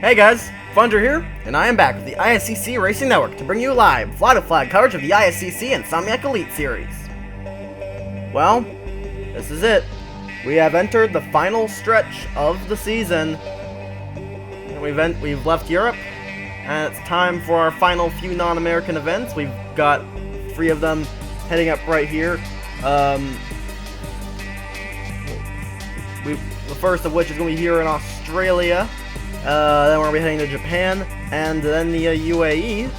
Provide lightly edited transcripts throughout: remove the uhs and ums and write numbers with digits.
Hey guys, Funder here, and I am back with the ISCC Racing Network to bring you live flag-to-flag coverage of the ISCC Insomniac Elite Series. Well, this is it. We have entered the final stretch of the season. We've left Europe, and it's time for our final few non-American events. We've got 3 of them heading up right here. The first of which is going to be here in Australia. Then we're going to be heading to Japan, and then the UAE.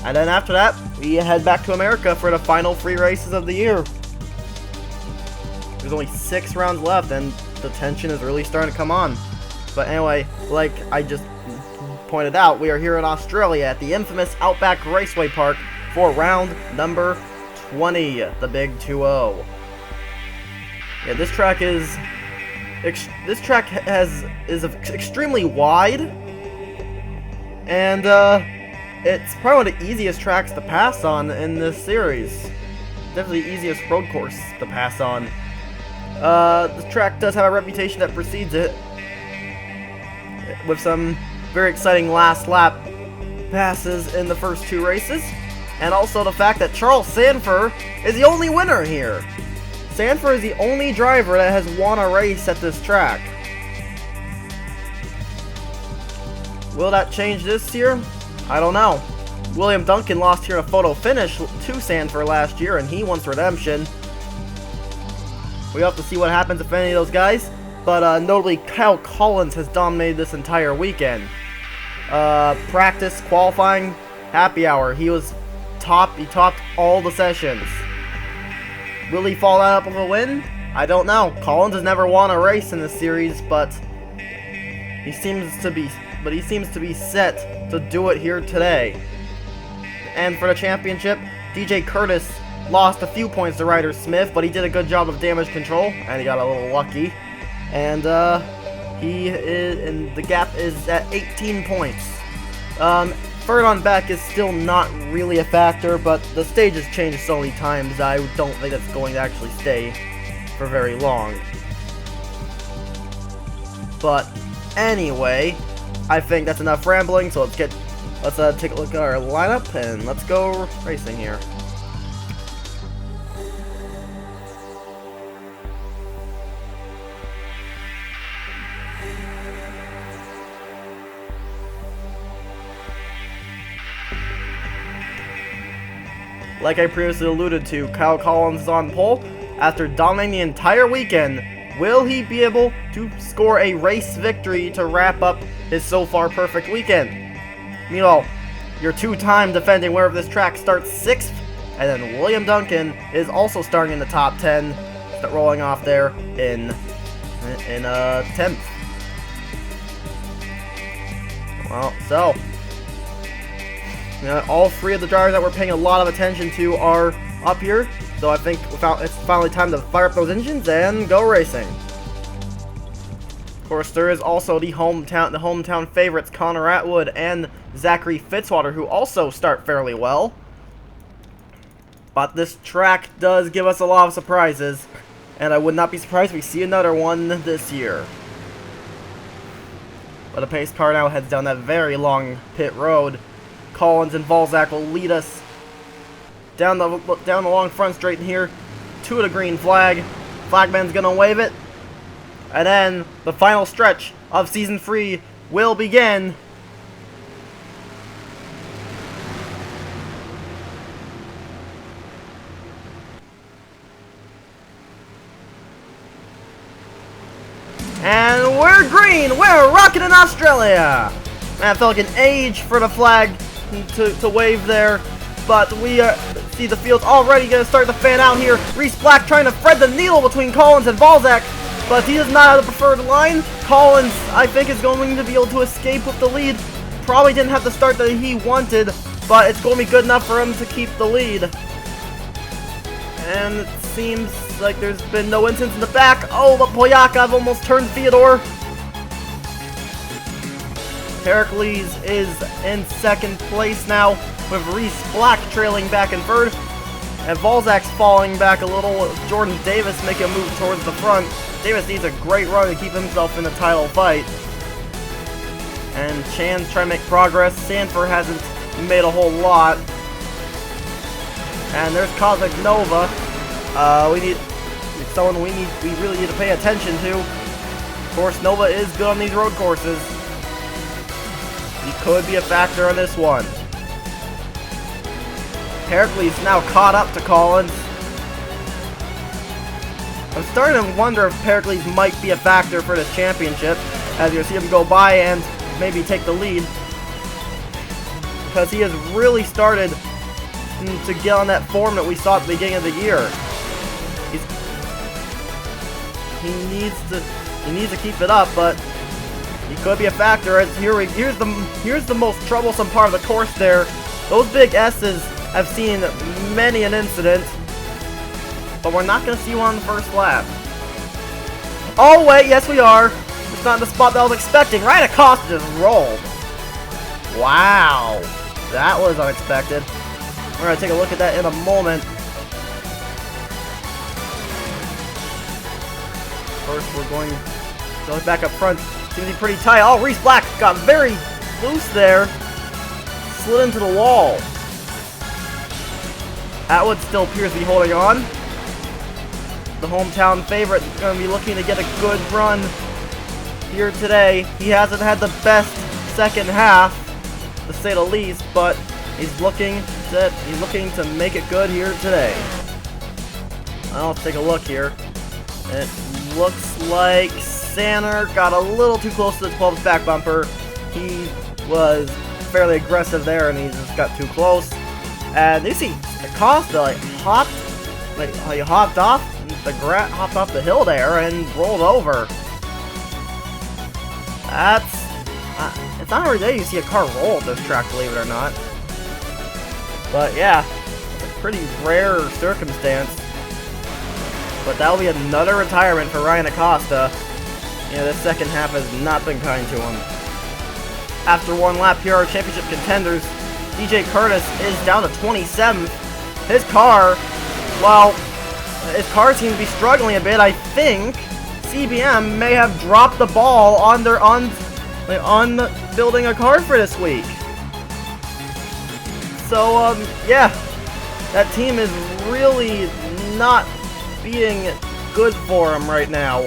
And then after that, we head back to America for the final 3 races of the year. There's only 6 rounds left, and the tension is really starting to come on. But anyway, like I just pointed out, we are here in Australia at the infamous Outback Raceway Park for round number 20, the Big 2-0. Yeah, this track is extremely wide, and it's probably one of the easiest tracks to pass on in this series. Definitely the easiest road course to pass on. This track does have a reputation that precedes it, with some very exciting last lap passes in the first 2 races, and also the fact that Charles Sandfer is the only winner here. Sandfer is the only driver that has won a race at this track. Will that change this year? I don't know. William Duncan lost here in a photo finish to Sandfer last year, and he wants redemption. We have to see what happens if any of those guys. But notably, Kyle Collins has dominated this entire weekend. Practice, qualifying, happy hour. He topped all the sessions. Will he follow that up with a win? I don't know. Collins has never won a race in this series, but he seems to be set to do it here today. And for the championship, DJ Curtis lost a few points to Ryder Smith, but he did a good job of damage control, and he got a little lucky. And the gap is at 18 points. Third on back is still not really a factor, but the stage has changed so many times that I don't think it's going to actually stay for very long. But anyway, I think that's enough rambling, so let's take a look at our lineup and let's go racing here. Like I previously alluded to, Kyle Collins is on pole after dominating the entire weekend. Will he be able to score a race victory to wrap up his so far perfect weekend? Meanwhile, your 2-time defending winner of this track starts 6th, and then William Duncan is also starting in the top 10, rolling off there in 10th. Well, so all 3 of the drivers that we're paying a lot of attention to are up here, so I think it's finally time to fire up those engines and go racing. Of course, there is also the hometown favorites Connor Atwood and Zachary Fitzwater, who also start fairly well. But this track does give us a lot of surprises, and I would not be surprised if we see another one this year. But the pace car now heads down that very long pit road. Collins and Valzak will lead us down the long front straight in here to the green flag. Flagman's gonna wave it, and then the final stretch of season 3 will begin. And we're green. We're rocking in Australia. Man, it felt like an age for the flag to wave there, but we see the field's already going to start to fan out here. Reese Black trying to thread the needle between Collins and Valzak, but he does not have the preferred line. Collins, I think, is going to be able to escape with the lead. Probably didn't have the start that he wanted, but it's going to be good enough for him to keep the lead. And it seems like there's been no incidents in the back. Oh, but Poyakov almost turned Theodore. Pericles is in 2nd place now, with Reese Black trailing back in 3rd, and Valzak's falling back a little. Jordan Davis making a move towards the front. Davis needs a great run to keep himself in the title fight. And Chan's trying to make progress. Sandfer hasn't made a whole lot. And there's Cosmic Nova. We need someone we really need to pay attention to. Of course, Nova is good on these road courses. He could be a factor on this one. Pericles now caught up to Collins. I'm starting to wonder if Pericles might be a factor for this championship, as you'll see him go by and maybe take the lead, because he has really started to get on that form that we saw at the beginning of the year. He needs to keep it up, but he could be a factor. Here's the most troublesome part of the course there. Those big S's have seen many an incident, but we're not going to see one on the first lap. Oh wait, yes we are. It's not the spot that I was expecting. Ryan Acosta just rolled. Wow, that was unexpected. We're going to take a look at that in a moment. First, we're going back up front. Seems to be pretty tight. Oh, Reese Black got very loose there. Slid into the wall. Atwood still appears to be holding on. The hometown favorite is going to be looking to get a good run here today. He hasn't had the best second half, to say the least, but he's looking to make it good here today. I'll take a look here. It looks like Sanner got a little too close to the 12's back bumper. He was fairly aggressive there, and he just got too close. And you see Acosta he hopped off the hill there and rolled over. It's not every day you see a car roll at this track, believe it or not. But yeah, it's a pretty rare circumstance. But that'll be another retirement for Ryan Acosta. This second half has not been kind to him. After one lap here, our championship contenders, DJ Curtis is down to 27th. His car seems to be struggling a bit. I think CBM may have dropped the ball on building a car for this week. So, yeah, that team is really not being good for him right now.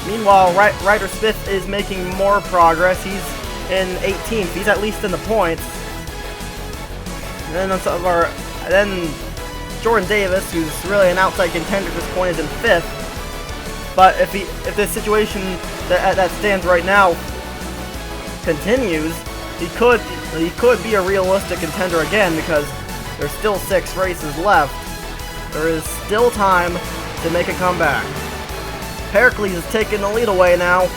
Meanwhile, Ryder Smith is making more progress. He's in 18th. He's at least in the points. And then Jordan Davis, who's really an outside contender at this point, is in 5th. But if this situation that stands right now continues, he could be a realistic contender again, because there's still 6 races left. There is still time to make a comeback. Pericles is taking the lead away now.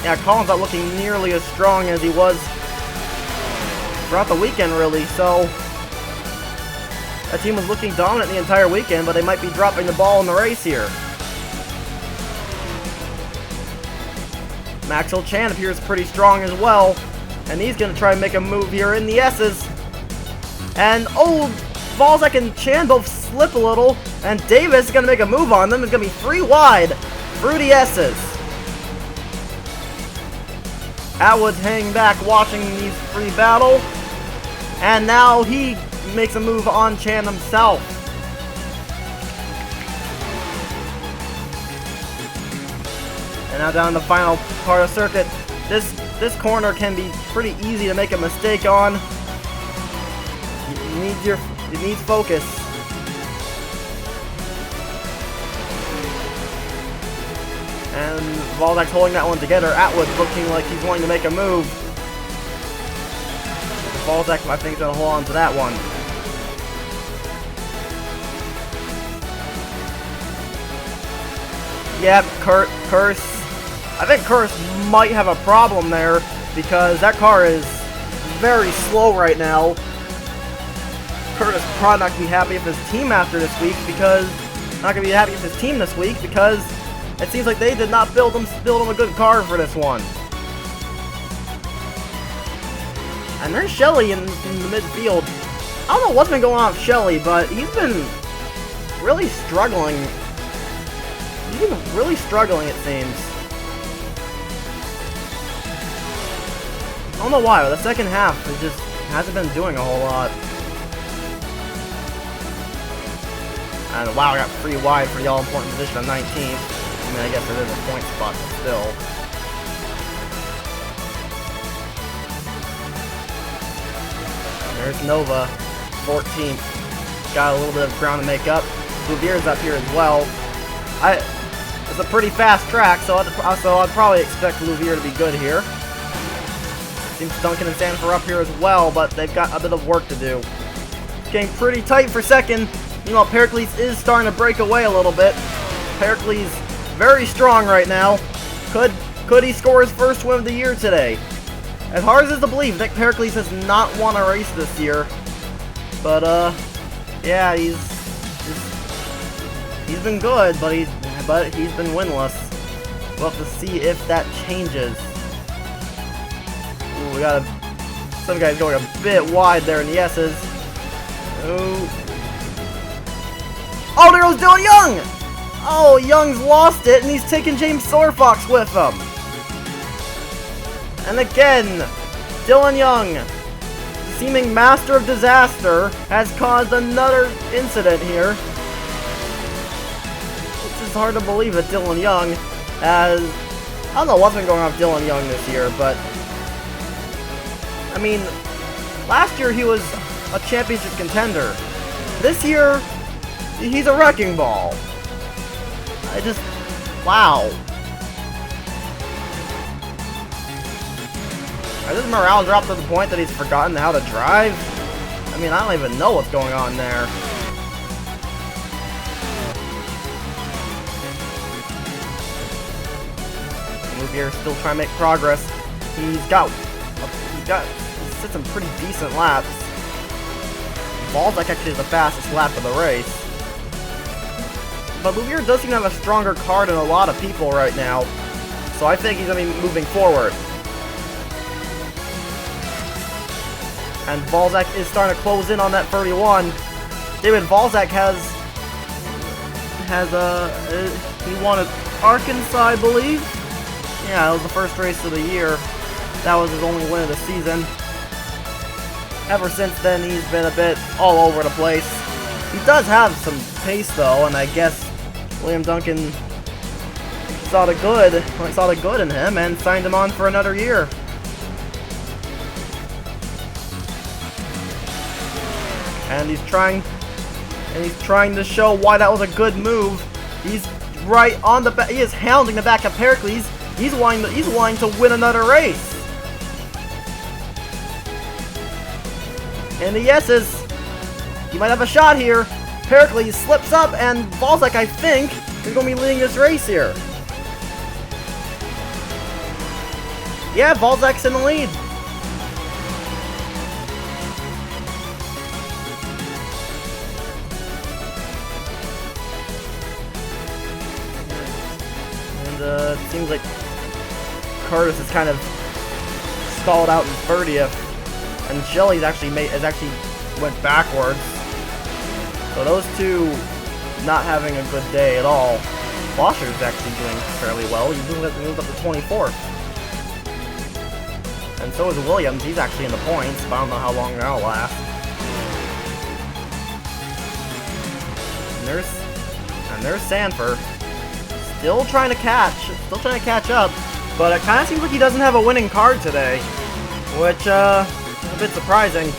Yeah, Collins not looking nearly as strong as he was throughout the weekend, really, so that team was looking dominant the entire weekend, but they might be dropping the ball in the race here. Maxwell Chan appears pretty strong as well, and he's going to try and make a move here in the S's. And, Balzac and Chan both slip a little, and Davis is going to make a move on them. It's going to be 3 wide through the S's. Atwood's hanging back watching these 3 battle, and now he makes a move on Chan himself. And now down the final part of the circuit. This corner can be pretty easy to make a mistake on. It needs focus. And Valdak's holding that one together. Atwood looking like he's wanting to make a move. Balzac, I think, is going to hold on to that one. Yep, Curse. I think Curse might have a problem there, because that car is very slow right now. Curtis probably not going to be happy with his team after this week, because it seems like they did not build him a good car for this one. And there's Shelley in the midfield. I don't know what's been going on with Shelley, but he's been really struggling. It seems. I don't know why, but the second half, it just hasn't been doing a whole lot. And wow, I got pretty wide for the all-important position of 19th. I mean, I guess it is a point spot, but still. There's Nova, 14th. Got a little bit of ground to make up. Louvier's up here as well. It's a pretty fast track, so I'd probably expect Louvier to be good here. Seems Duncan and Sandfer up here as well, but they've got a bit of work to do. It's getting pretty tight for second. Meanwhile, Pericles is starting to break away a little bit. Pericles very strong right now. Could he score his first win of the year today? As hard as it is to believe, Nick Pericles has not won a race this year. But, yeah, he's been good, but he's been winless. We'll have to see if that changes. Ooh, we got some guys going a bit wide there in the S's. Ooh. Oh, there goes Dylan Young! Oh, Young's lost it, and he's taking James Solarfox with him. And again, Dylan Young, seeming master of disaster, has caused another incident here. It's just hard to believe that Dylan Young has... I don't know what's been going on with Dylan Young this year, but... I mean, last year he was a championship contender. This year, he's a wrecking ball. Wow. Has his morale dropped to the point that he's forgotten how to drive? I mean, I don't even know what's going on there. Louvier still trying to make progress. He set some pretty decent laps. Balzac actually is the fastest lap of the race. But Louvier does seem to have a stronger car than a lot of people right now. So I think he's going to be moving forward. And Balzac is starting to close in on that 31. David Balzac he won at Arkansas, I believe. Yeah, that was the first race of the year. That was his only win of the season. Ever since then, he's been a bit all over the place. He does have some pace, though, and I guess William Duncan saw the good in him and signed him on for another year. And he's trying to show why that was a good move. He's right on the back. He is hounding the back of Pericles. He's wanting to win another race. And the yeses, he might have a shot here. Pericles slips up, and Balzac, I think, is going to be leading this race here. Yeah, Balzac's in the lead. And it seems like Curtis is kind of stalled out in 30th. And Shelley's actually went backwards. So those two not having a good day at all. Washer's actually doing fairly well. He moved up to 24th. And so is Williams. He's actually in the points, but I don't know how long that'll last. And there's Sandfer. Still trying to catch up. But it kind of seems like he doesn't have a winning card today. Which, a bit surprising,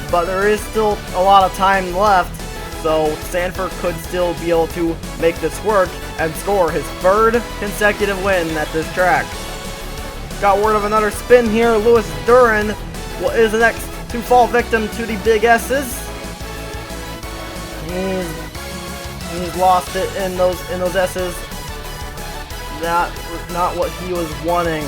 but there is still a lot of time left, so Sandfer could still be able to make this work and score his third consecutive win at this track. Got word of another spin here. Lewis Duran is the next to fall victim to the big S's. He's lost it in those S's. Not what he was wanting.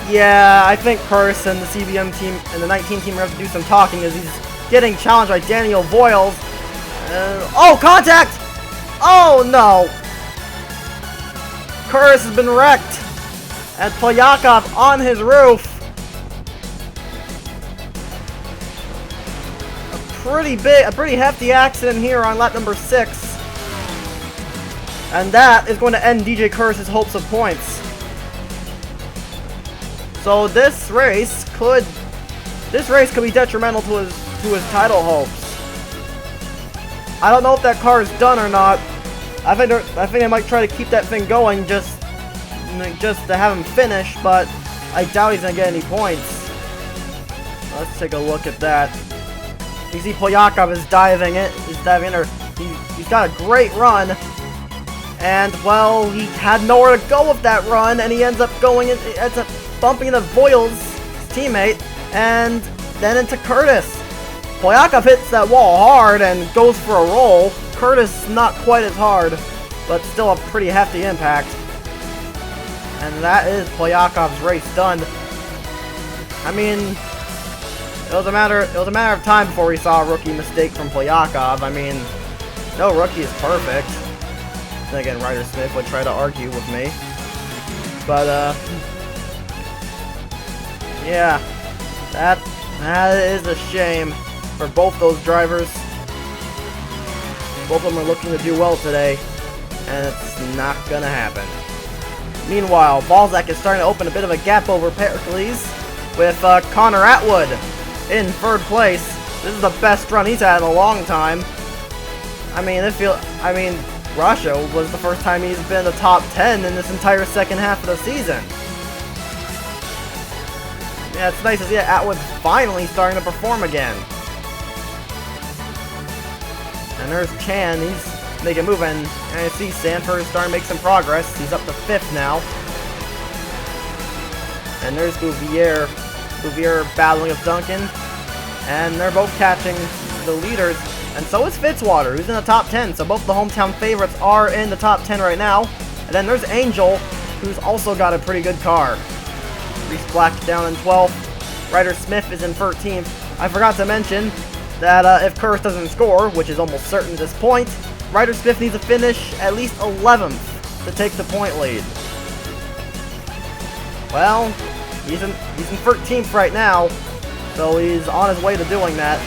Yeah, I think Curtis and the CBM team and the 19 team are going to have to do some talking as he's getting challenged by Daniel Voiles. Oh, contact! Oh, no! Curtis has been wrecked. And Polyakov on his roof. A pretty hefty accident here on lap number 6. And that is going to end DJ Curtis's hopes of points. So this race could be detrimental to his title hopes. I don't know if that car is done or not. I think they might try to keep that thing going just to have him finish, but I doubt he's gonna get any points. Let's take a look at that. You see Polyakov is diving in, or he's got a great run, and well, he had nowhere to go with that run, and he ends up bumping into Voil's teammate, and then into Curtis. Polyakov hits that wall hard and goes for a roll. Curtis not quite as hard, but still a pretty hefty impact. And that is Polyakov's race done. I mean, it was a matter of time before we saw a rookie mistake from Polyakov. I mean, no rookie is perfect. Then again, Ryder Smith would try to argue with me. But yeah, that is a shame for both those drivers. Both of them are looking to do well today, and it's not gonna happen. Meanwhile, Balzac is starting to open a bit of a gap over Pericles with Connor Atwood in third place. This is the best run he's had in a long time. I mean, Russia was the first time he's been in the top 10 in this entire second half of the season. Yeah, it's nice to see Atwood finally starting to perform again. And there's Chan, he's making a move, and you see Sandfer is starting to make some progress. He's up to 5th now. And there's Bouvier battling with Duncan, and they're both catching the leaders. And so is Fitzwater, who's in the top 10, so both the hometown favorites are in the top 10 right now. And then there's Angel, who's also got a pretty good car. Reese Black down in 12th. Ryder Smith is in 13th. I forgot to mention that if Curtis doesn't score, which is almost certain at this point, Ryder Smith needs to finish at least 11th to take the point lead. Well, he's in 13th right now, so he's on his way to doing that.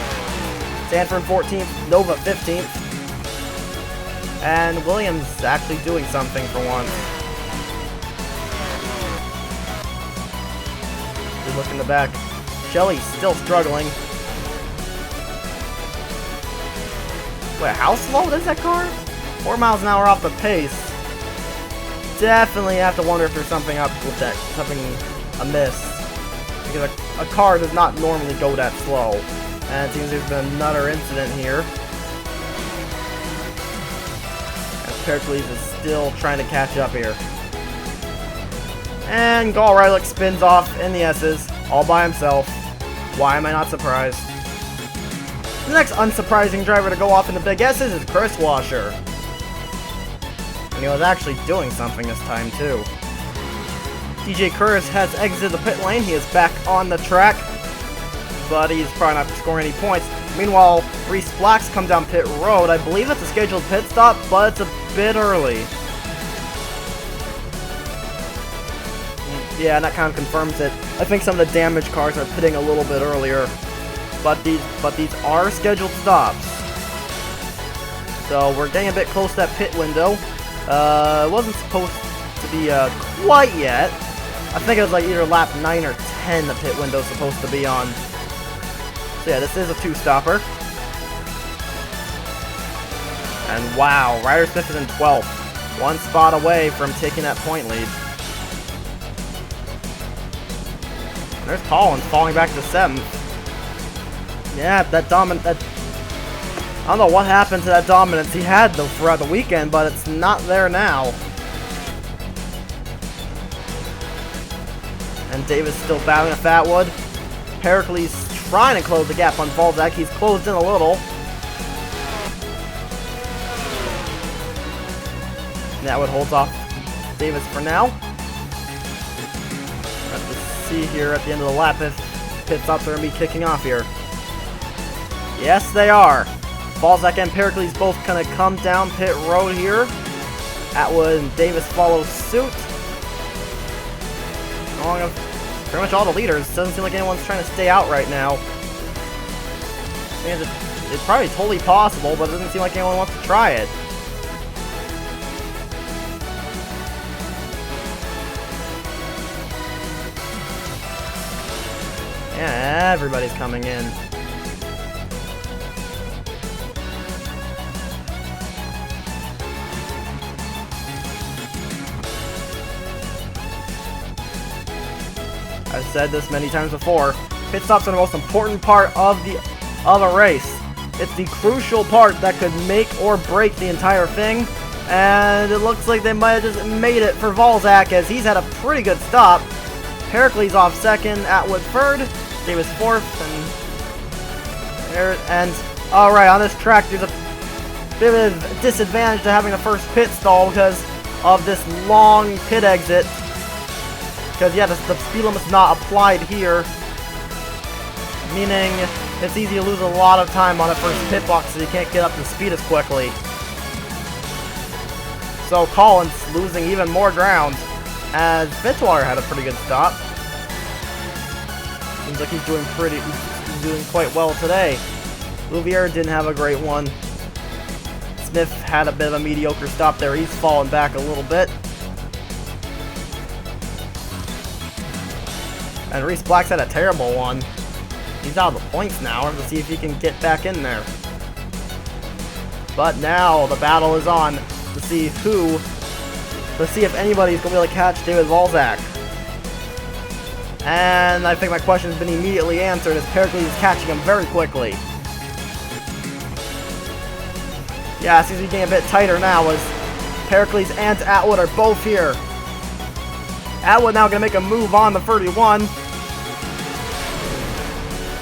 Sandfer 14th, Nova 15th. And Williams actually doing something for once. Good look in the back. Shelley's still struggling. Wait, how slow is that car? 4 miles an hour off the pace. Definitely have to wonder if there's something up with that, something amiss. Because a car does not normally go that slow. And it seems there's been another incident here. As Pericles is still trying to catch up here. And Galreilich spins off in the S's, all by himself. Why am I not surprised? The next unsurprising driver to go off in the big S's is Chris Washer. And he was actually doing something this time too. DJ Curtis has exited the pit lane. He is back on the track, but he's probably not scoring any points. Meanwhile, Reese Black's come down pit road. I believe it's a scheduled pit stop, but it's a bit early. Yeah, and that kind of confirms it. I think some of the damaged cars are pitting a little bit earlier, but these are scheduled stops. So we're getting a bit close to that pit window. It wasn't supposed to be quite yet. I think it was like either lap 9 or 10 the pit window's supposed to be on. So yeah, this is a 2-stopper. And wow, Ryder Smith is in 12th. 1 spot away from taking that point lead. There's Collins falling back to 7th. Yeah, I don't know what happened to that dominance he had though throughout the weekend, but it's not there now. And Davis still battling with Atwood. Pericles trying to close the gap on Balzac. He's closed in a little. And Atwood holds off Davis for now. Let's see here at the end of the lap if pit stops are going to be kicking off here. Yes, they are. Balzac and Pericles both kind of come down pit road here. Atwood and Davis follow suit. Along with pretty much all the leaders. Doesn't seem like anyone's trying to stay out right now. It's probably totally possible, but it doesn't seem like anyone wants to try it. Yeah, everybody's coming in. I've said this many times before. Pit stops are the most important part of a race. It's the crucial part that could make or break the entire thing. And it looks like they might have just made it for Valzak, as he's had a pretty good stop. Pericles off second, Atwood third, Davis fourth, and alright, on this track there's a bit of a disadvantage to having the first pit stall because of this long pit exit. Because yeah, the speed limit's not applied here, meaning it's easy to lose a lot of time on the first pit box, so you can't get up to speed as quickly. So Collins losing even more ground, as Fitzwater had a pretty good stop. Seems like he's doing quite well today. Louvier didn't have a great one. Smith had a bit of a mediocre stop there. He's fallen back a little bit. And Reese Black's had a terrible one. He's out of the points now. We're going to see if he can get back in there. But now the battle is on to see if anybody's going to be able to catch David Valzak. And I think my question's been immediately answered as Pericles is catching him very quickly. Yeah, it seems to be getting a bit tighter now as Pericles and Atwood are both here. Atwood now going to make a move on the 31.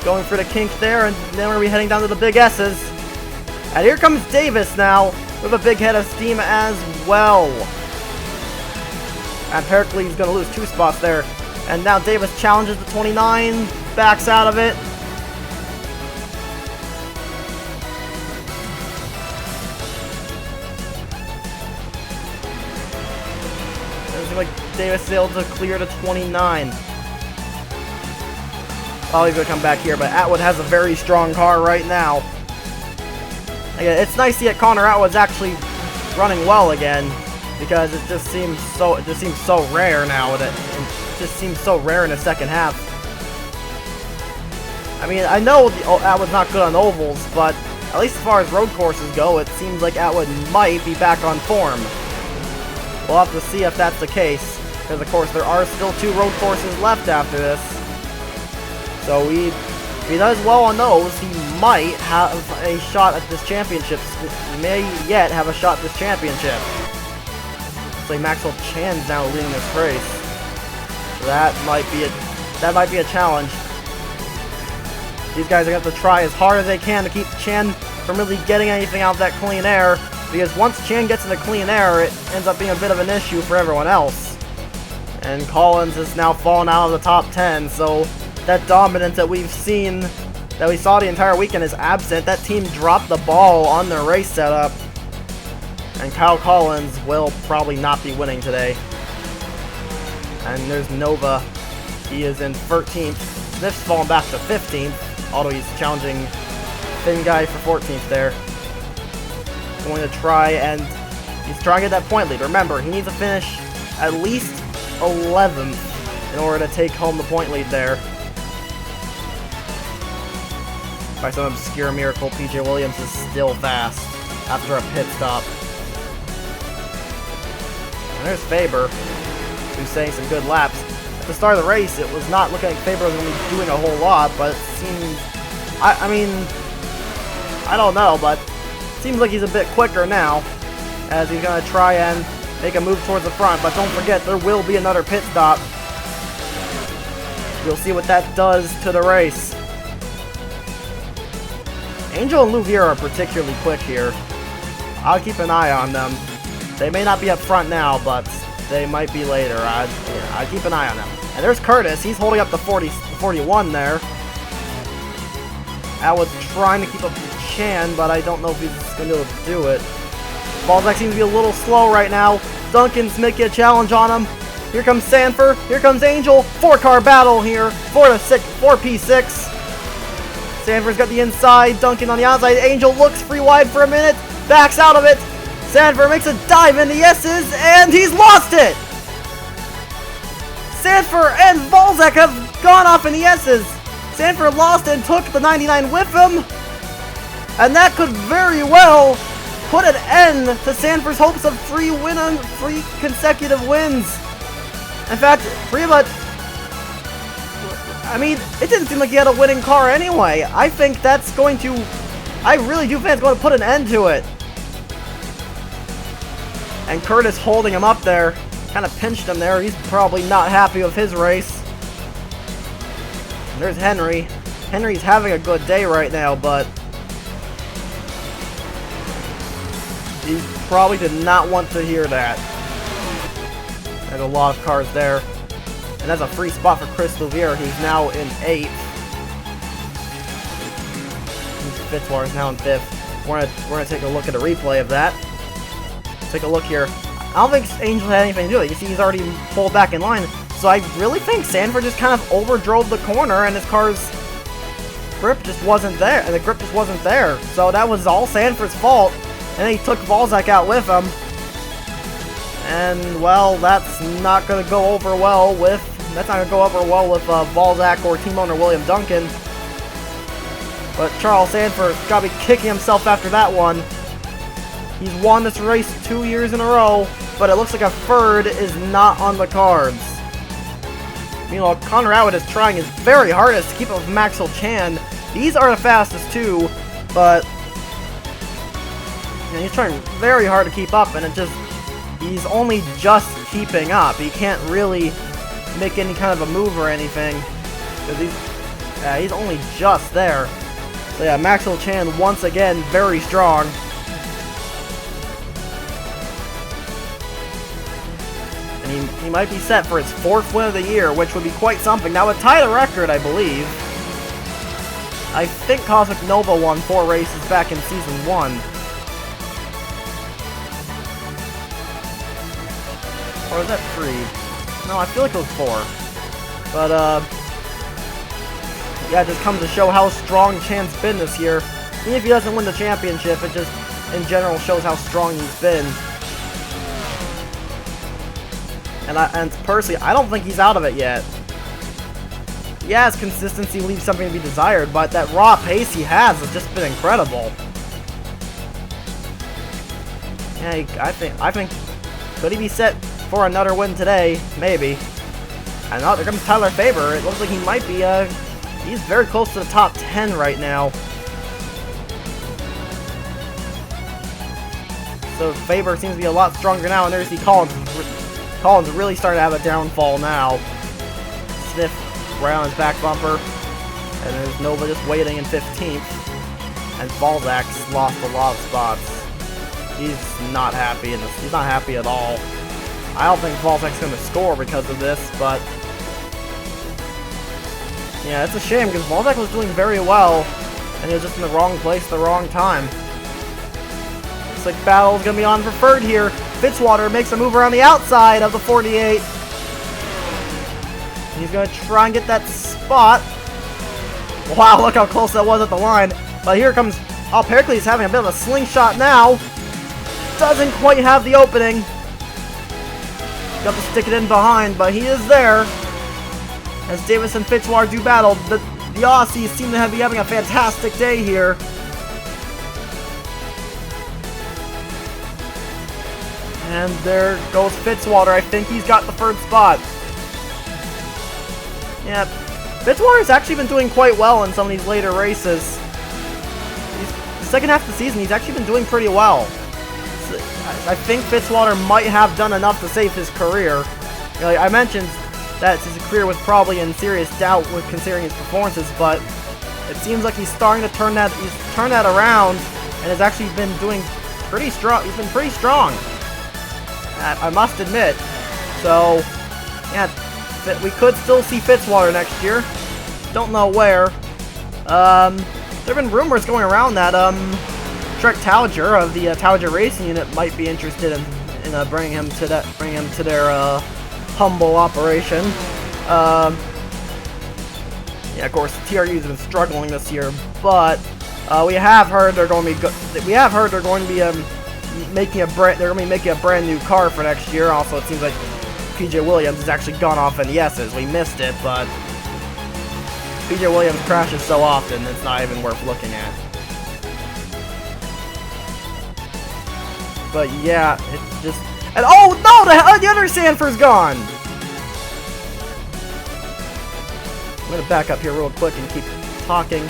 Going for the kink there, and then we're going to be heading down to the big S's. And here comes Davis now with a big head of steam as well. And Pericles is going to lose 2 spots there. And now Davis challenges the 29, backs out of it. Like Davis is able to clear to 29. Oh, he's going to come back here, but Atwood has a very strong car right now. Again, it's nice to get Connor Atwood's actually running well again, because it just seems so rare now. It just seems so rare in the second half. I mean, I know Atwood's not good on ovals, but at least as far as road courses go, it seems like Atwood might be back on form. We'll have to see if that's the case, because of course there are still 2 road courses left after this. So if he does well on those, he might have a shot at this championship. He may yet have a shot at this championship. Looks like Maxwell Chan's now leading this race. So that might be a challenge. These guys are going to have to try as hard as they can to keep Chan from really getting anything out of that clean air. Because once Chan gets into clean air, it ends up being a bit of an issue for everyone else. And Collins has now fallen out of the top 10, so that dominance that we saw the entire weekend is absent. That team dropped the ball on their race setup. And Kyle Collins will probably not be winning today. And there's Nova. He is in 13th. Smith's fallen back to 15th, although he's challenging Thin Guy for 14th there. Going to try, and he's trying to get that point lead. Remember, he needs to finish at least 11th in order to take home the point lead there. By some obscure miracle, PJ Williams is still fast after a pit stop. And there's Faber, who's saying some good laps. At the start of the race, it was not looking like Faber was going to be doing a whole lot, but it seems... I mean, I don't know, but seems like he's a bit quicker now, as he's going to try and make a move towards the front. But don't forget, there will be another pit stop. We'll see what that does to the race. Angel and Louvier are particularly quick here. I'll keep an eye on them. They may not be up front now, but they might be later. I'd keep an eye on them. And there's Curtis. He's holding up the 41 there. Atwood's trying to keep up with Chan, but I don't know if he's going to be able to do it. Valzak seems to be a little slow right now. Duncan's making a challenge on him. Here comes Sandfer. Here comes Angel. 4-car battle here. 4P6. Sandfer's got the inside. Duncan on the outside. Angel looks free wide for a minute. Backs out of it. Sandfer makes a dive in the S's, and he's lost it! Sandfer and Valzak have gone off in the S's. Sandfer lost and took the 99 with him. And that could very well put an end to Sandfer's hopes of 3 consecutive wins. In fact, pretty much, I mean, it didn't seem like he had a winning car anyway. I think that's going to, I really do think it's going to put an end to it. And Curtis holding him up there, kind of pinched him there. He's probably not happy with his race. And there's Henry. Henry's having a good day right now, but he probably did not want to hear that. There's a lot of cars there. And that's a free spot for Chris Louvier, who's now in 8th. Fitzwater's now in 5th. We're gonna take a look at a replay of that. Take a look here. I don't think Angel had anything to do with it. You see he's already pulled back in line. So I really think Sandfer just kind of overdrove the corner and his car's grip just wasn't there. And the grip just wasn't there. So that was all Sandfer's fault. And then he took Valzak out with him. And, well, that's not going to go over well with... Valzak or team owner William Duncan. But Charles Sandfer's got to be kicking himself after that one. He's won this race 2 years in a row, but it looks like a third is not on the cards. Meanwhile, Connor Atwood is trying his very hardest to keep up with Maxwell Chan. These are the fastest too, but he's trying very hard to keep up, and he's only just keeping up. He can't really make any kind of a move or anything, because he's only just there. So yeah, Maxwell Chan once again very strong. And he might be set for his 4th win of the year, which would be quite something. That would tie the record, I believe. I think Cosmic Nova won 4 races back in Season 1. Or was that 3? No, I feel like it was 4. But, yeah, it just comes to show how strong Chan's been this year. Even if he doesn't win the championship, it just, in general, shows how strong he's been. And personally, I don't think he's out of it yet. Yeah, his consistency leaves something to be desired, but that raw pace he has just been incredible. Yeah, I think, could he be set for another win today? Maybe. And now there comes Tyler Faber. It looks like he might be, he's very close to the top 10 right now. So Faber seems to be a lot stronger now, and there's the Collins. Collins really starting to have a downfall now. Sniff right on his back bumper. And there's Nova just waiting in 15th. And Valzak's lost a lot of spots. He's not happy in this. He's not happy at all. I don't think Valzak's going to score because of this, but yeah, it's a shame because Valzak was doing very well, and he was just in the wrong place at the wrong time. Looks like battle's going to be on for third here. Fitzwater makes a move around the outside of the 48. He's going to try and get that spot. Wow, look how close that was at the line. But here comes... Oh, Pericles having a bit of a slingshot now. Doesn't quite have the opening. Got to stick it in behind, but he is there. As Davis and Fitzwater do battle. The Aussies seem to be having a fantastic day here. And there goes Fitzwater. I think he's got the third spot. Yeah, Fitzwater's actually been doing quite well in some of these later races. The second half of the season, he's actually been doing pretty well. So I think Fitzwater might have done enough to save his career. You know, I mentioned that his career was probably in serious doubt with considering his performances, but it seems like he's starting to turn that around, and has actually been doing pretty strong. He's been pretty strong, I must admit. So, yeah, we could still see Fitzwater next year. Don't know where. There have been rumors going around that Trek Tauger of the Tauger Racing Unit might be interested in bringing him to their humble operation. Yeah, of course, TRU's been struggling this year, but we have heard they're going to be making a brand new car for next year. Also, it seems like PJ Williams has actually gone off in the S's. We missed it, but BJ Williams crashes so often, it's not even worth looking at. But yeah, it's just... And oh no! The other Sandfer's gone! I'm gonna back up here real quick and keep talking.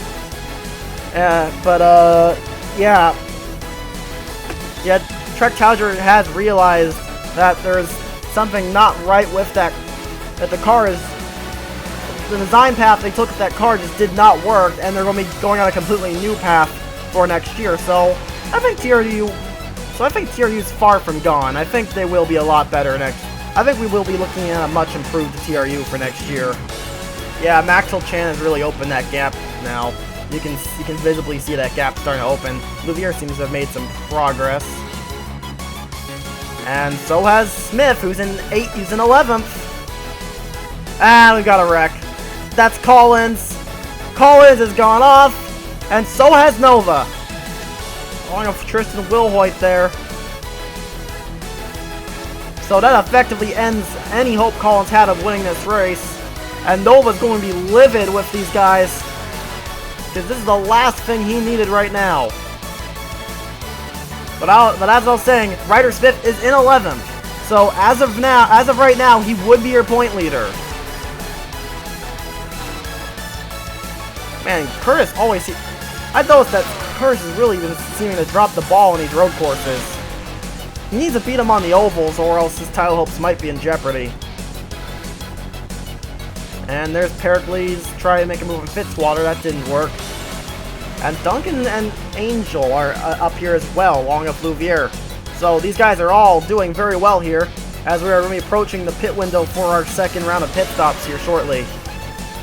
Yeah. Yeah, Trek Challenger has realized that there's something not right with that the car is... The design path they took with that car just did not work, and they're going to be going on a completely new path for next year. So I think TRU is far from gone. I think they will be a lot better next. I think we will be looking at a much improved TRU for next year. Yeah, Maxwell Chan has really opened that gap now. You can visibly see that gap starting to open. Louvier seems to have made some progress, and so has Smith, who's in 11th. And we got a wreck. That's Collins. Collins has gone off, and so has Nova. Along with Tristan Wilhoit there. So that effectively ends any hope Collins had of winning this race. And Nova's going to be livid with these guys, because this is the last thing he needed right now. But as I was saying, Ryder Smith is in 11th. So as of right now, he would be your point leader. Man, Curtis always... I noticed that Curtis has really been seeming to drop the ball in these road courses. He needs to beat him on the ovals, or else his title hopes might be in jeopardy. And there's Pericles trying to make a move in Fitzwater. That didn't work. And Duncan and Angel are up here as well, along with Louvier. So these guys are all doing very well here, as we are going to be approaching the pit window for our second round of pit stops here shortly.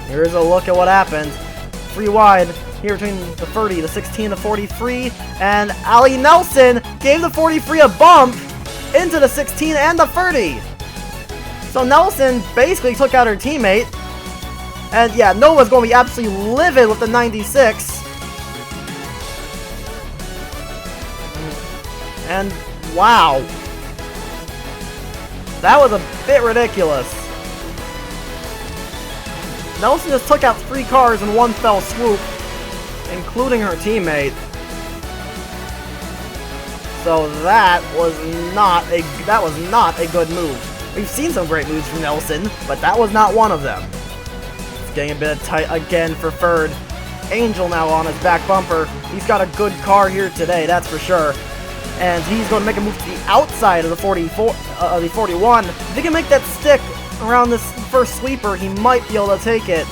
Here's a look at what happened. 3 wide here between the 30, the 16, the 43, and Ali Nelson gave the 43 a bump into the 16 and the 30. So Nelson basically took out her teammate. And yeah, Nova's going to be absolutely livid with the 96. And wow. That was a bit ridiculous. Nelson just took out 3 cars in one fell swoop, including her teammate. So that was not a good move. We've seen some great moves from Nelson, but that was not one of them. It's getting a bit tight again for third. Angel now on his back bumper. He's got a good car here today, that's for sure. And he's going to make a move to the outside of the 41. If he can make that stick around this first sweeper, he might be able to take it.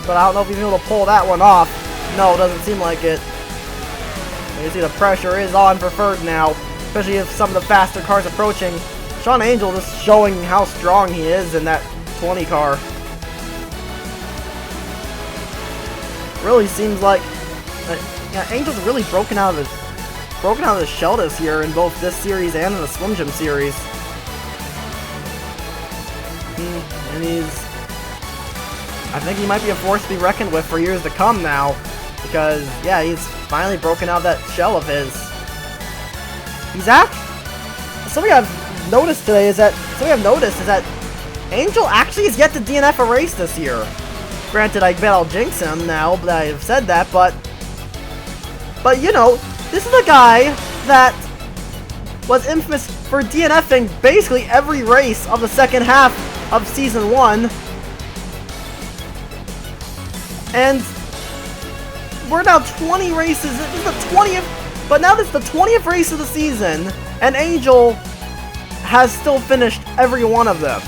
But I don't know if he's able to pull that one off. No, it doesn't seem like it. You see the pressure is on for third now, especially if some of the faster cars approaching. Sean Angel just showing how strong he is in that 20 car. Really seems like yeah, Angel's really broken out of his shell this year in both this series and in the Slim Jim series. And I think he might be a force to be reckoned with for years to come now, because yeah, he's finally broken out of that shell of his. Something I've noticed is that Angel actually has yet to DNF a race this year. Granted, I bet I'll jinx him now that I've said that, but you know, this is a guy that was infamous for DNFing basically every race of the second half of Season 1. And we're now 20 races, this is the 20th, but now this is the 20th race of the season, and Angel has still finished every one of them.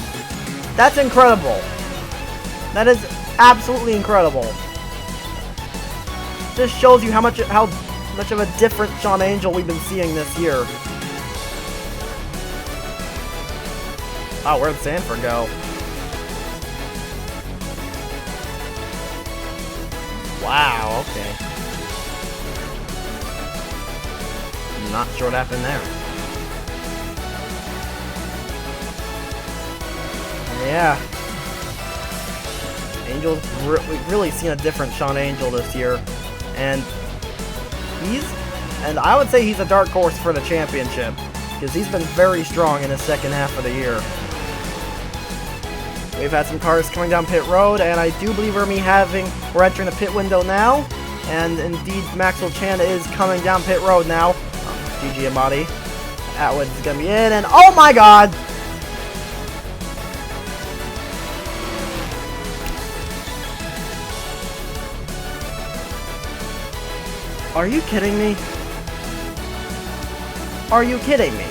That's incredible. That is absolutely incredible. This shows you how much of a different Sean Angel we've been seeing this year. Oh, where'd Sandfer go? Wow, okay. I'm not sure what happened there. Yeah. We've really seen a different Sean Angel this year. And I would say he's a dark horse for the championship, because he's been very strong in his second half of the year. We've had some cars coming down pit road, and I do believe we're entering the pit window now. And indeed, Maxwell Chan is coming down pit road now. GG Amati. Atwood's gonna be in, and oh my god! Are you kidding me? Are you kidding me?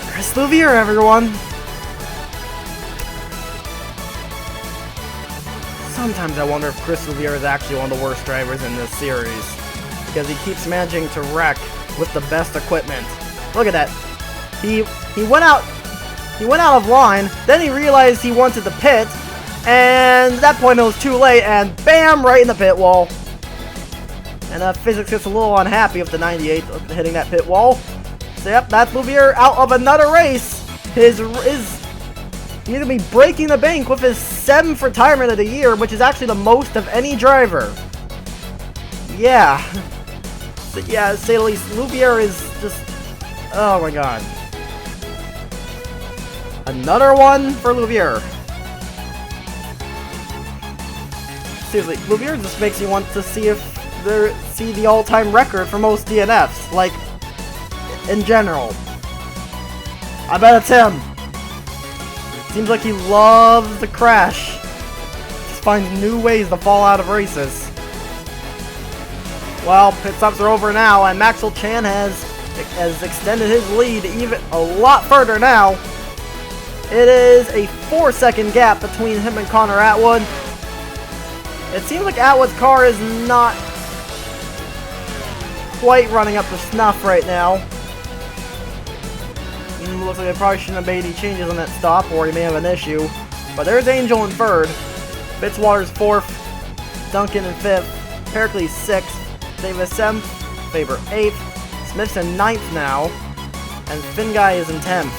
Chris Louvier, everyone! Sometimes I wonder if Chris Louvier is actually one of the worst drivers in this series. Because he keeps managing to wreck with the best equipment. Look at that. He went out of line, then he realized he wanted the pit, and at that point it was too late, and bam, right in the pit wall. And physics gets a little unhappy with the 98 hitting that pit wall. So yep, that's Louvier out of another race. He's gonna be breaking the bank with his 7th retirement of the year, which is actually the most of any driver. Yeah. Yeah, to say the least, Louvier is just... Oh my god. Another one for Louvier. Seriously, Louvier just makes me want to see the all-time record for most DNFs, like, in general. I bet it's him. Seems like he loves to crash. Just finds new ways to fall out of races. Well, pit stops are over now, and Maxwell Chan has extended his lead even a lot further now. It is a 4-second gap between him and Connor Atwood. It seems like Atwood's car is not quite running up to snuff right now. Looks like they probably shouldn't have made any changes on that stop, or he may have an issue. But there's Angel in 3rd, Fitzwater's 4th, Duncan in 5th, Pericles 6th, Davis 7th, Faber 8th, Smith's in 9th now, and Finguy is in 10th.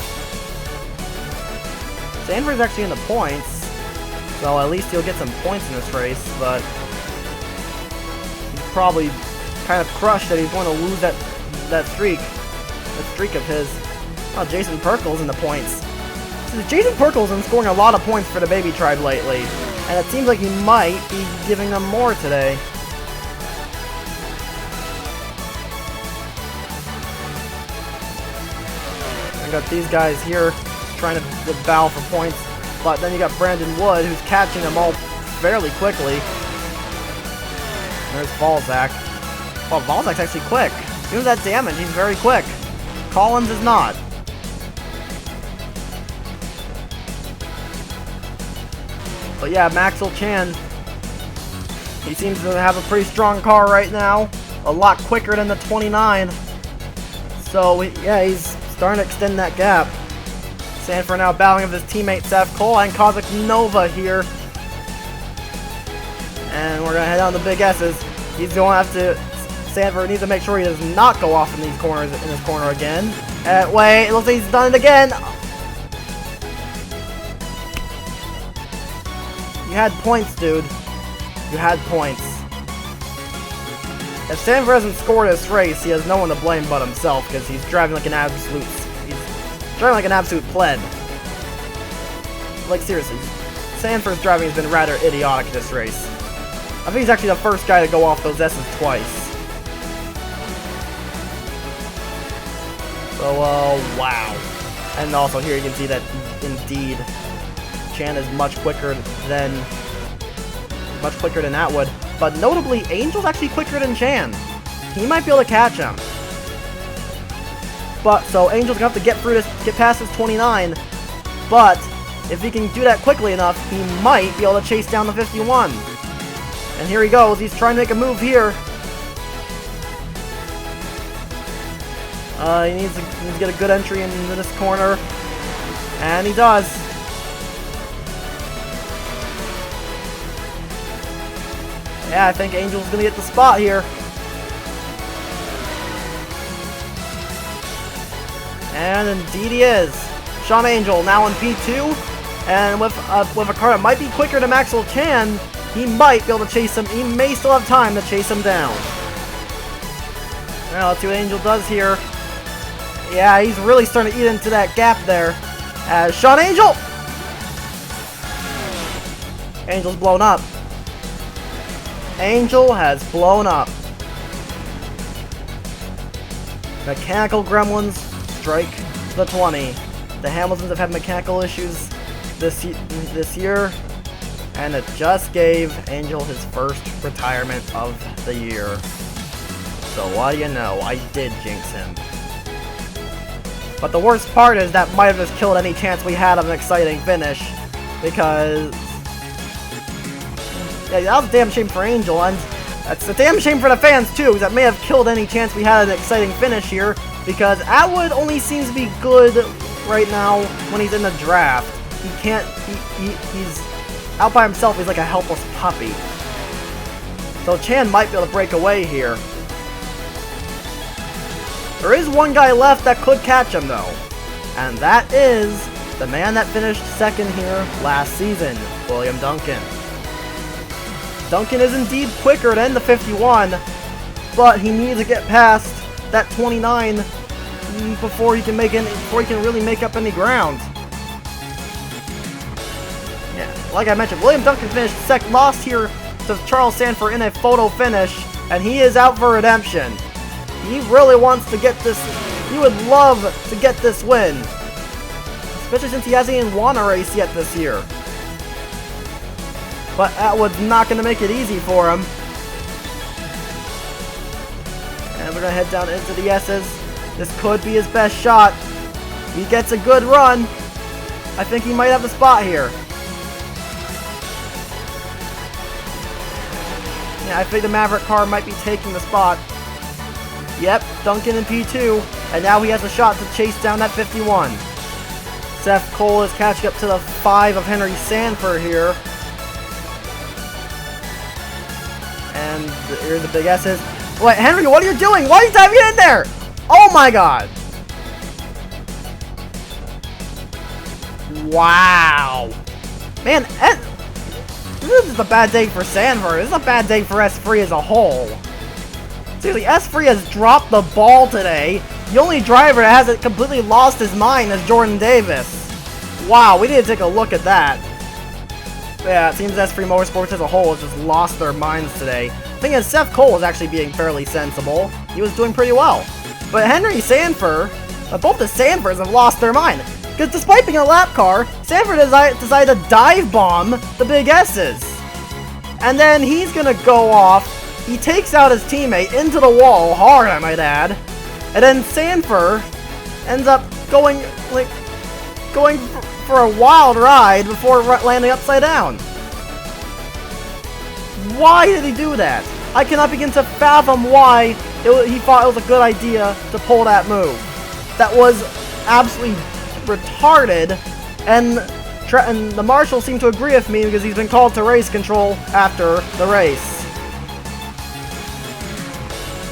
Sandfer's actually in the points, so at least he'll get some points in this race, but he's probably kind of crushed that he's going to lose that streak of his. Oh, Jason Perkle's in the points. Jason Perkle's been scoring a lot of points for the Baby Tribe lately, and it seems like he might be giving them more today. I got these guys here trying to battle for points, but then you got Brandon Wood who's catching them all fairly quickly. There's Valzak. Well, Valzak's actually quick. Even that damage, he's very quick. Collins is not. But yeah, Maxwell Chan, he seems to have a pretty strong car right now. A lot quicker than the 29. So yeah, he's starting to extend that gap. Sandfer now battling with his teammate Seth Cole and Kazakh Nova here. And we're going to head down the big S's. He's going to have to... Sandfer needs to make sure he does not go off in these corners in this corner again. Wait, it looks like he's done it again. You had points, dude. You had points. If Sandfer hasn't scored this race, he has no one to blame but himself, because he's driving like an absolute... He's driving like an absolute pleb. Like, seriously. Sandfer's driving has been rather idiotic this race. I think he's actually the first guy to go off those S's twice. So, wow. And also here you can see that, indeed, Chan is much quicker than Atwood. But notably, Angel's actually quicker than Chan. He might be able to catch him. But, so Angel's gonna have to get past his 29. But, if he can do that quickly enough, he might be able to chase down the 51. And here he goes, he's trying to make a move here. He needs to get a good entry into this corner. And he does. Yeah, I think Angel's gonna get the spot here. And indeed he is. Sean Angel now in P2. And with a car that might be quicker than Maxwell Chan, he might be able to chase him. He may still have time to chase him down. Well, let's see what Angel does here. Yeah, he's really starting to eat into that gap there. as Sean Angel. Angel's blown up. Angel has blown up. Mechanical gremlins strike the 20. The Hamiltons have had mechanical issues this year, and it just gave Angel his first retirement of the year. So what do you know? I did jinx him. But the worst part is that might have just killed any chance we had of an exciting finish, because yeah, that was a damn shame for Angel, and that's a damn shame for the fans too, because that may have killed any chance we had an exciting finish here, because Atwood only seems to be good right now when he's in the draft. He can't, he's out by himself, he's like a helpless puppy. So Chan might be able to break away here. There is one guy left that could catch him though, and that is the man that finished second here last season, William Duncan. Duncan is indeed quicker than the 51, but he needs to get past that 29 before he can really make up any ground. Yeah, like I mentioned, William Duncan finished second, lost here to Charles Sandfer in a photo finish, and he is out for redemption. He really wants to get this, he would love to get this win, especially since he hasn't even won a race yet this year. But Atwood's not going to make it easy for him. And we're going to head down into the S's. This could be his best shot. He gets a good run. I think he might have the spot here. Yeah, I think the Maverick car might be taking the spot. Yep, Duncan in P2, and now he has a shot to chase down that 51. Seth Cole is catching up to the 5 of Henry Sandfer here. And here's the big S's. Wait, Henry, what are you doing? Why are you diving in there? Oh my god. Wow. Man, this is a bad day for Sandfer. This is a bad day for S3 as a whole. Seriously, S3 has dropped the ball today. The only driver that hasn't completely lost his mind is Jordan Davis. Wow, we need to take a look at that. Yeah, it seems S3 Motorsports as a whole has just lost their minds today. The thing is, Seth Cole was actually being fairly sensible. He was doing pretty well. But Henry Sandfer, both the Sandfers have lost their mind. Because despite being a lap car, Sandfer decided to dive bomb the big S's. And then he's going to go off. He takes out his teammate into the wall, hard I might add, and then Sandfer ends up going for a wild ride before landing upside down. Why did he do that? I cannot begin to fathom why he thought it was a good idea to pull that move. That was absolutely retarded, and the marshal seemed to agree with me because he's been called to race control after the race.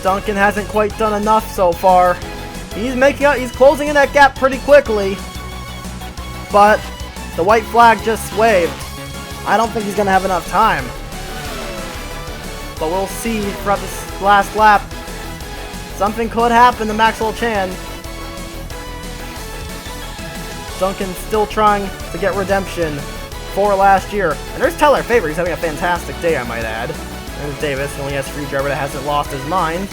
Duncan hasn't quite done enough so far. He's closing in that gap pretty quickly. But the white flag just waved. I don't think he's going to have enough time. But we'll see throughout this last lap. Something could happen to Maxwell Chan. Duncan's still trying to get redemption for last year. And there's Tyler Faber. He's having a fantastic day, I might add. There's Davis, the only S3 driver that hasn't lost his mind,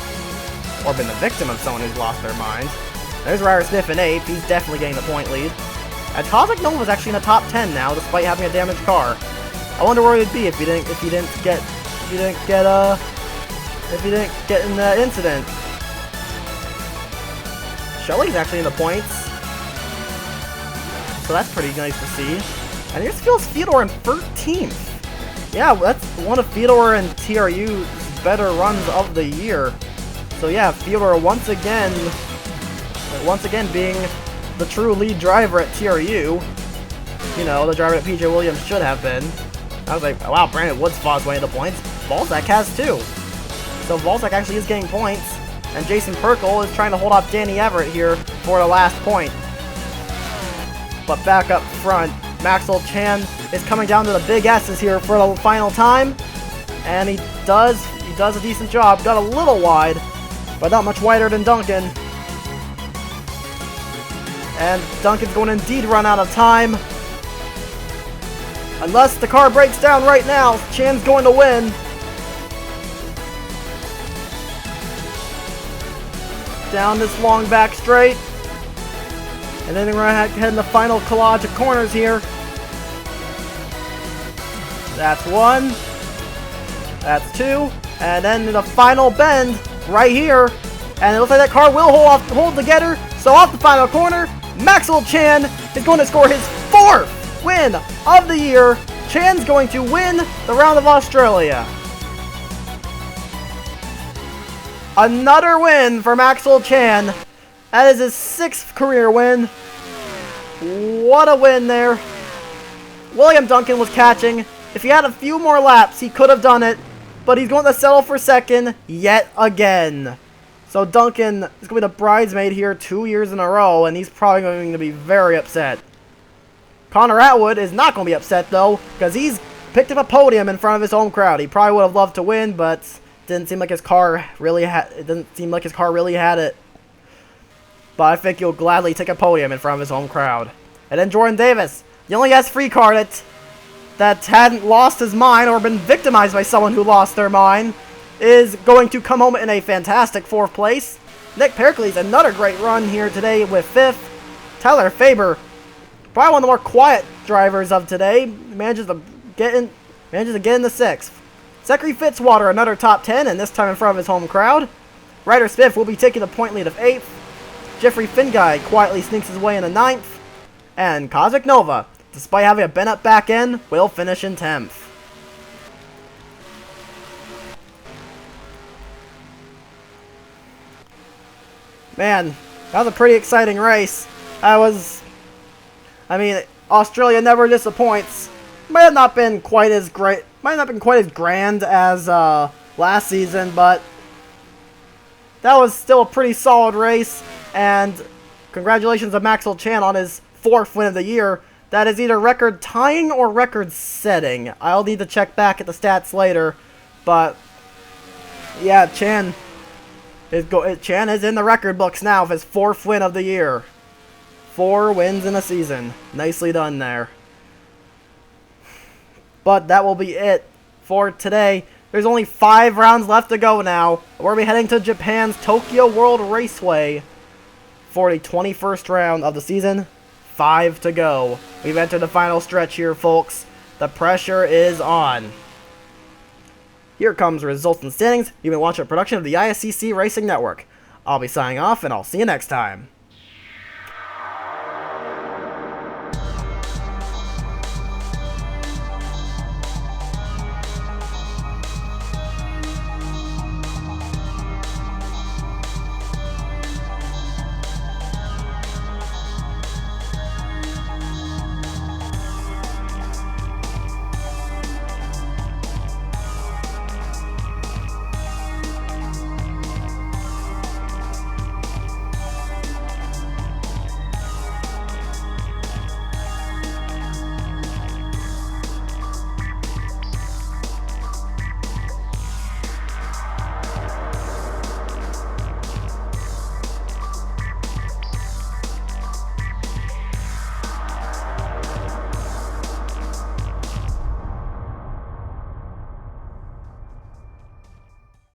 or been the victim of someone who's lost their mind. There's Ryder Smith in 8th, he's definitely getting the point lead. And Kazakh Nova's actually in the top 10 now, despite having a damaged car. I wonder where he'd be if he didn't get in the incident. Shelley's actually in the points, so that's pretty nice to see. And here's Fedor in 13th. Yeah, that's one of Fedor and TRU's better runs of the year. So yeah, Fedor once again being the true lead driver at TRU. You know, the driver that PJ Williams should have been. I was like, wow, Brandon Woods fought his way into points. Balzac has too. So Balzac actually is getting points. And Jason Perkle is trying to hold off Danny Everett here for the last point. But back up front, Maxwell Chan is coming down to the big S's here for the final time. And he does a decent job. Got a little wide, but not much wider than Duncan. And Duncan's going to indeed run out of time. Unless the car breaks down right now, Chan's going to win. Down this long back straight. And then we're going to head in the final collage of corners here. That's one. That's two. And then the final bend right here. And it looks like that car will hold together. So off the final corner, Maxwell Chan is going to score his 4th win of the year. Chan's going to win the round of Australia. Another win for Maxwell Chan. That is his 6th career win. What a win there. William Duncan was catching. If he had a few more laps, he could have done it. But he's going to settle for 2nd yet again. So Duncan is going to be the bridesmaid here 2 years in a row, and he's probably going to be very upset. Connor Atwood is not going to be upset, though, because he's picked up a podium in front of his home crowd. He probably would have loved to win, but didn't seem like his car really had it. But I think he'll gladly take a podium in front of his home crowd. And then Jordan Davis, the only S3 car that hadn't lost his mind or been victimized by someone who lost their mind, is going to come home in a fantastic 4th place. Nick Pericles, another great run here today with 5th. Tyler Faber, probably one of the more quiet drivers of today, manages to get in the 6th. Zachary Fitzwater, another top 10, and this time in front of his home crowd. Ryder Smith will be taking a point lead of 8th. Jeffrey Finguy quietly sneaks his way in the 9th. And Cosmic Nova, despite having a bent up back end, will finish in 10th. Man, that was a pretty exciting race. Australia never disappoints. Might have not been quite as great, might not have been quite as grand as last season, but that was still a pretty solid race. And congratulations to Maxwell Chan on his 4th win of the year. That is either record tying or record setting. I'll need to check back at the stats later, but yeah, Chan is in the record books now of his 4th win of the year. 4 wins in a season. Nicely done there. But that will be it for today. There's only 5 rounds left to go now. We'll be heading to Japan's Tokyo World Raceway for the 21st round of the season. 5 to go. We've entered the final stretch here, folks. The pressure is on. Here comes results and standings. You've been watching a production of the ISCC Racing Network. I'll be signing off, and I'll see you next time.